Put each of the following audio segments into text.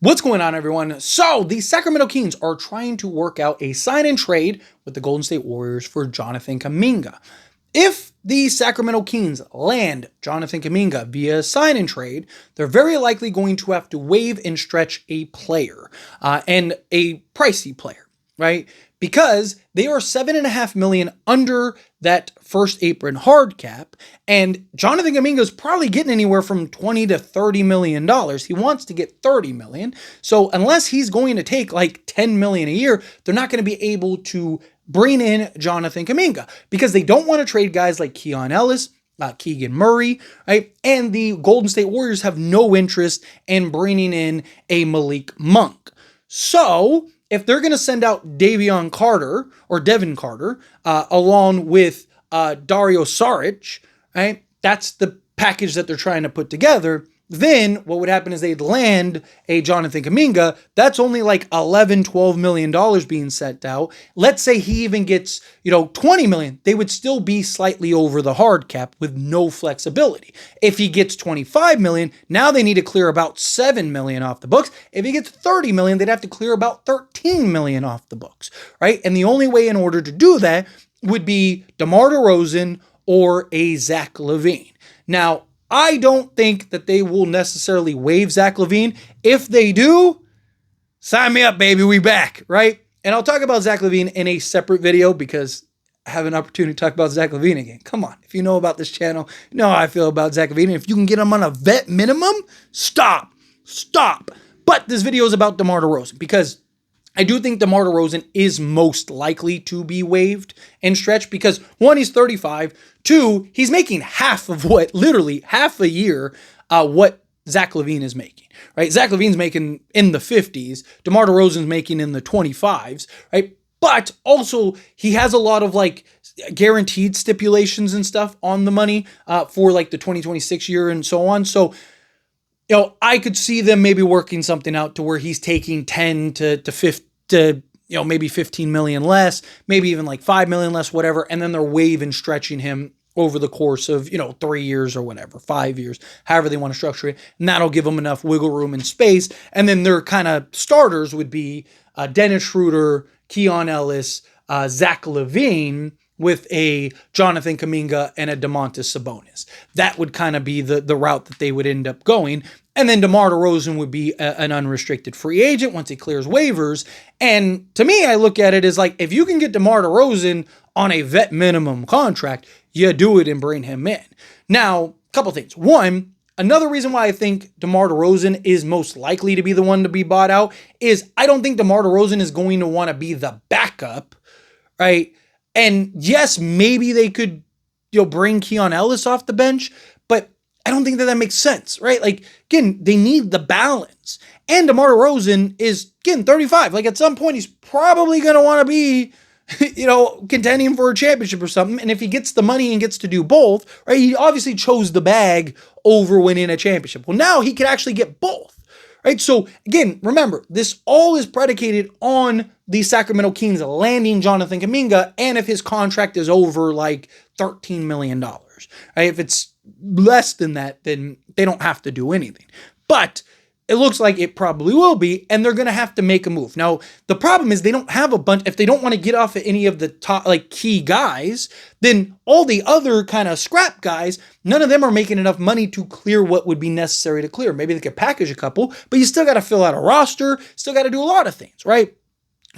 What's going on, everyone? So the Sacramento Kings are trying to work out a sign and trade with the Golden State Warriors for Jonathan Kuminga. If the Sacramento Kings land Jonathan Kuminga via sign and trade, they're very likely going to have to waive and stretch a player and a pricey player, right? Because they are $7.5 million under that first apron hard cap, and Jonathan Kuminga is probably getting anywhere from $20 to $30 million. He wants to get $30 million. So unless he's going to take like $10 million a year, they're not going to be able to bring in Jonathan Kuminga because they don't want to trade guys like Keon Ellis, Keegan Murray, right? And the Golden State Warriors have no interest in bringing in a Malik Monk. So if they're going to send out Devin Carter, along with Dario Saric, right? That's the package that they're trying to put together. Then what would happen is they'd land a Jonathan Kuminga. That's only like $11-12 million being sent out. Let's say he even gets, $20 million. They would still be slightly over the hard cap with no flexibility. If he gets $25 million, now they need to clear about $7 million off the books. If he gets $30 million, they'd have to clear about $13 million off the books, right? And the only way in order to do that would be Demar Derozan or a Zach LaVine. Now, I don't think that they will necessarily waive Zach LaVine. If they do, sign me up, baby. We back, right? And I'll talk about Zach LaVine in a separate video because I have an opportunity to talk about Zach LaVine again. Come on. If you know about this channel, you know how I feel about Zach LaVine. If you can get him on a vet minimum, stop. But this video is about Demar Derozan because I do think Demar Derozan is most likely to be waived and stretched because, one, he's 35. Two, he's making literally half a year, what Zach LaVine is making, right? Zach LaVine's making in the 50s. Demar Derozan's making in the 25s, right? But also, he has a lot of guaranteed stipulations and stuff on the money for the 2026 year and so on. So, I could see them maybe working something out to where he's taking 10 to 50 to, maybe 15 million less, maybe even 5 million less, whatever. And then they're waiving stretching him over the course of, 3 years or whatever, 5 years, however they want to structure it. And that'll give them enough wiggle room and space. And then their kind of starters would be Dennis Schroeder, Keon Ellis, Zach LaVine, with a Jonathan Kuminga and a Domantas Sabonis. That would kind of be the route that they would end up going. And then DeMar DeRozan would be an unrestricted free agent once he clears waivers. And to me, I look at it as if you can get DeMar DeRozan on a vet minimum contract, you do it and bring him in. Now, a couple things. One, another reason why I think DeMar DeRozan is most likely to be the one to be bought out is I don't think DeMar DeRozan is going to want to be the backup, right? And yes, maybe they could, bring Keon Ellis off the bench, but I don't think that makes sense, right? Again, they need the balance. And DeMar DeRozan is, again, 35. At some point, he's probably going to want to be, contending for a championship or something. And if he gets the money and gets to do both, right, he obviously chose the bag over winning a championship. Well, now he could actually get both. Right, so again, remember, this all is predicated on the Sacramento Kings landing Jonathan Kuminga, and if his contract is over $13 million. Right? If it's less than that, then they don't have to do anything. But it looks like it probably will be, and they're going to have to make a move. Now, the problem is they don't have a bunch. If they don't want to get off of any of the top key guys, then all the other kind of scrap guys, none of them are making enough money to clear what would be necessary to clear. Maybe they could package a couple, but you still got to fill out a roster, still got to do a lot of things, right?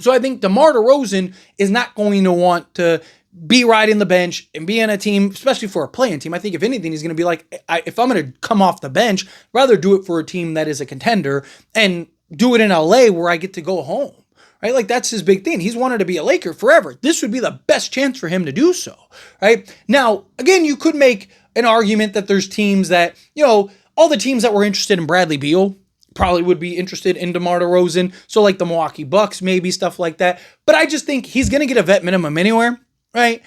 So I think DeMar DeRozan is not going to want to be riding the bench and be in a team, especially for a playing team. I think if anything, he's going to be if I'm going to come off the bench, rather do it for a team that is a contender and do it in LA where I get to go home, right? That's his big thing. He's wanted to be a Laker forever. This would be the best chance for him to do so, right? Now, again, you could make an argument that there's teams that, all the teams that were interested in Bradley Beal probably would be interested in DeMar DeRozan. So the Milwaukee Bucks, maybe stuff like that. But I just think he's going to get a vet minimum anywhere. Right?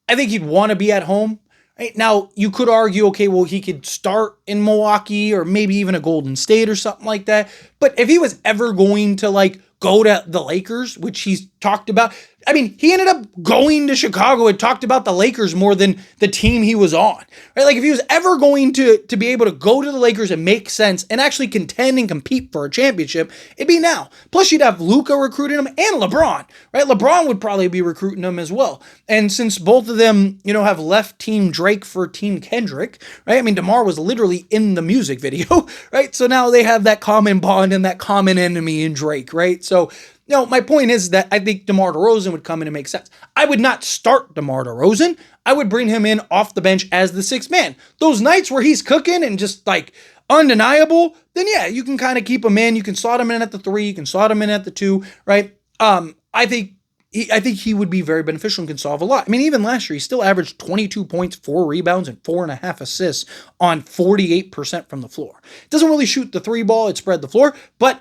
I think he'd want to be at home. Right? Now, you could argue, okay, well, he could start in Milwaukee or maybe even a Golden State or something like that. But if he was ever going to go to the Lakers, which he's talked about, I mean, he ended up going to Chicago and talked about the Lakers more than the team he was on, right? Like if he was ever going to be able to go to the Lakers and make sense and actually contend and compete for a championship, it'd be now. Plus you'd have Luka recruiting him and LeBron, right? LeBron would probably be recruiting him as well. And since both of them, have left Team Drake for Team Kendrick, right? I mean, DeMar was literally in the music video, right? So now they have that common bond and that common enemy in Drake, right? So, my point is that I think DeMar Derozan would come in and make sense. I would not start DeMar Derozan. I would bring him in off the bench as the sixth man. Those nights where he's cooking and just like undeniable, then yeah, you can kind of keep him in. You can slot him in at the 3. You can slot him in at the 2, right? I think he would be very beneficial and can solve a lot. I mean, even last year, he still averaged 22 points, 4 rebounds, and 4.5 assists on 48% from the floor. Doesn't really shoot the 3 ball. It spread the floor. But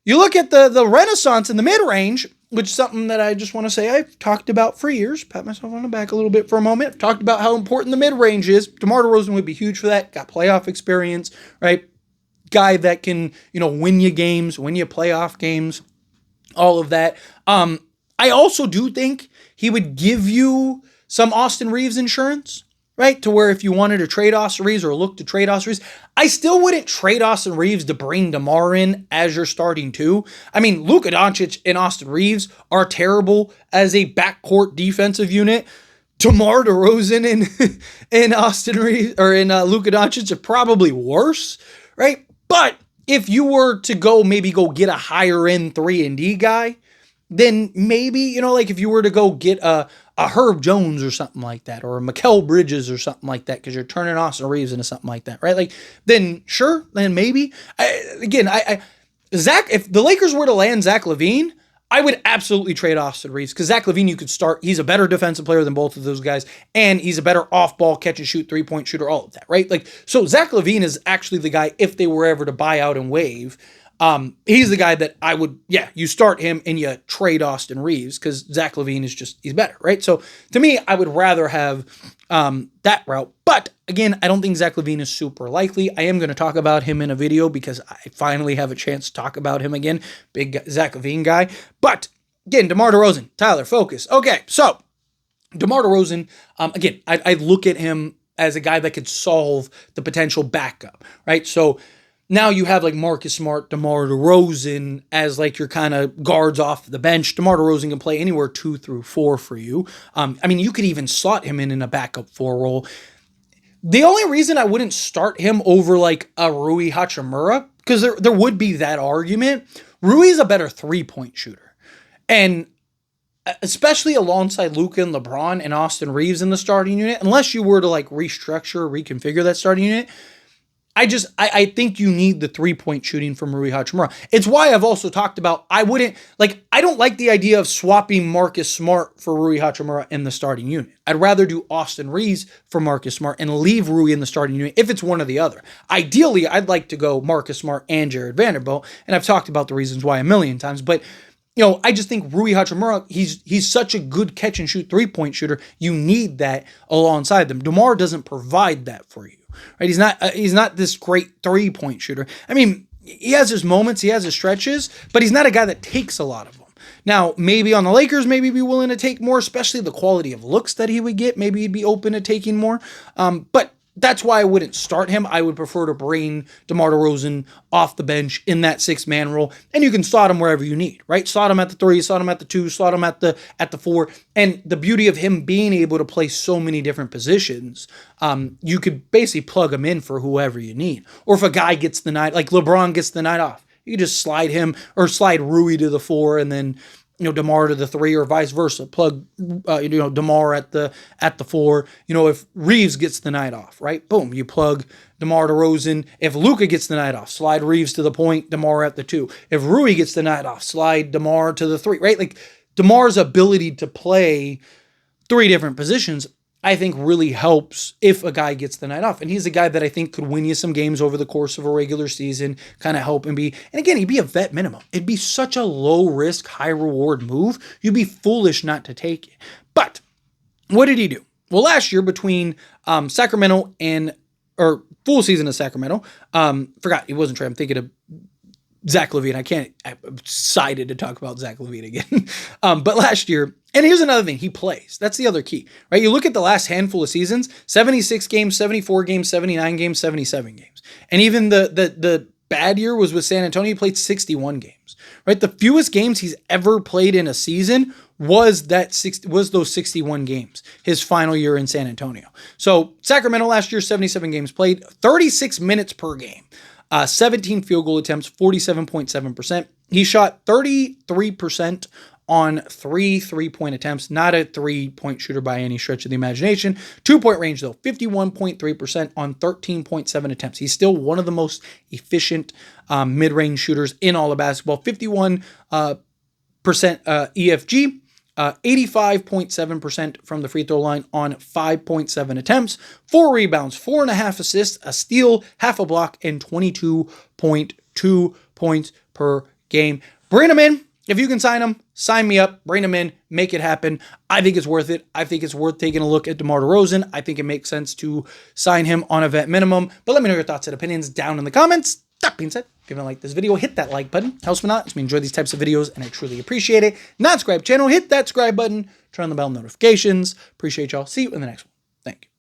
you look at the renaissance in the mid-range, which is something that I just want to say I've talked about for years. Pat myself on the back a little bit for a moment. I've talked about how important the mid-range is. DeMar Derozan would be huge for that. Got playoff experience, right? Guy that can, win you games, win you playoff games, all of that. I also do think he would give you some Austin Reeves insurance, right? To where if you wanted to trade Austin Reeves or look to trade Austin Reeves, I still wouldn't trade Austin Reeves to bring DeMar in as your starting 2. I mean, Luka Doncic and Austin Reeves are terrible as a backcourt defensive unit. DeMar DeRozan and Austin Reeves or in Luka Doncic are probably worse, right? But if you were to maybe go get a higher end 3-and-D guy, then maybe, like if you were to go get a Herb Jones or something like that, or a Mikal Bridges or something like that, because you're turning Austin Reeves into something like that, right? Like, then sure, then maybe. Zach, if the Lakers were to land Zach LaVine, I would absolutely trade Austin Reeves, because Zach LaVine you could start. He's a better defensive player than both of those guys, and he's a better off-ball catch-and-shoot, 3-point shooter, all of that, right? Like, so Zach LaVine is actually the guy, if they were ever to buy out and waive, he's the guy that I would, you start him and you trade Austin Reeves because Zach LaVine he's better, right? So to me, I would rather have that route. But again, I don't think Zach LaVine is super likely. I am going to talk about him in a video because I finally have a chance to talk about him again. Big Zach LaVine guy. But again, DeMar DeRozan, Tyler, focus. Okay, so DeMar DeRozan, again, I look at him as a guy that could solve the potential backup, right? So now you have like Marcus Smart, DeMar DeRozan as like your kind of guards off the bench. DeMar DeRozan can play anywhere 2 through 4 for you. I mean, you could even slot him in a backup 4 role. The only reason I wouldn't start him over like a Rui Hachimura, because there would be that argument. Rui is a better 3-point shooter. And especially alongside Luka and LeBron and Austin Reeves in the starting unit, unless you were to like restructure, reconfigure that starting unit, I think you need the 3-point shooting from Rui Hachimura. It's why I've also talked about, I don't like the idea of swapping Marcus Smart for Rui Hachimura in the starting unit. I'd rather do Austin Reeves for Marcus Smart and leave Rui in the starting unit if it's one or the other. Ideally, I'd like to go Marcus Smart and Jared Vanderbilt, and I've talked about the reasons why a million times, but I just think Rui Hachimura, he's such a good catch and shoot 3-point shooter. You need that alongside them. DeMar doesn't provide that for you. Right? He's not this great 3-point shooter. I mean, he has his moments, he has his stretches, but he's not a guy that takes a lot of them. Now, maybe on the Lakers, maybe he'd be willing to take more, especially the quality of looks that he would get. Maybe he'd be open to taking more. But that's why I wouldn't start him. I would prefer to bring DeMar DeRozan off the bench in that 6-man role, and you can slot him wherever you need, right? Slot him at the 3, slot him at the 2, slot him at the 4. And the beauty of him being able to play so many different positions, you could basically plug him in for whoever you need. Or if a guy gets the night, like LeBron gets the night off, you just slide him or slide Rui to the 4 and then DeMar to the 3 or vice versa. Plug, DeMar at the 4. If Reeves gets the night off, right? Boom, you plug DeMar DeRozan. If Luka gets the night off, slide Reeves to the point, DeMar at the 2. If Rui gets the night off, slide DeMar to the 3, right? Like DeMar's ability to play 3 different positions, I think really helps if a guy gets the night off. And he's a guy that I think could win you some games over the course of a regular season, kind of help him be, and again, he'd be a vet minimum. It'd be such a low risk, high reward move. You'd be foolish not to take it. But what did he do? Well, last year between Sacramento or full season of Sacramento, forgot he wasn't trying. I'm thinking of Zach LaVine. I'm excited to talk about Zach LaVine again. But last year, and here's another thing, he plays. That's the other key, right? You look at the last handful of seasons, 76 games, 74 games, 79 games, 77 games. And even the bad year was with San Antonio. He played 61 games, right? The fewest games he's ever played in a season was those 61 games, his final year in San Antonio. So Sacramento last year, 77 games played, 36 minutes per game. 17 field goal attempts, 47.7%. He shot 33% on 3-point attempts. Not a 3-point shooter by any stretch of the imagination. 2-point range, though, 51.3% on 13.7 attempts. He's still one of the most efficient mid-range shooters in all of basketball. 51% EFG. 85.7% from the free throw line on 5.7 attempts, 4 rebounds, 4.5 assists, a steal, half a block, and 22.2 points per game. Bring him in. If you can sign him, sign me up. Bring him in. Make it happen. I think it's worth it. I think it's worth taking a look at Demar Derozan. I think it makes sense to sign him on a vet minimum. But let me know your thoughts and opinions down in the comments. That being said, if you haven't liked this video, hit that like button. Helps me out. Helps me enjoy these types of videos, and I truly appreciate it. Not subscribe channel, hit that subscribe button. Turn on the bell notifications. Appreciate y'all. See you in the next one. Thank you.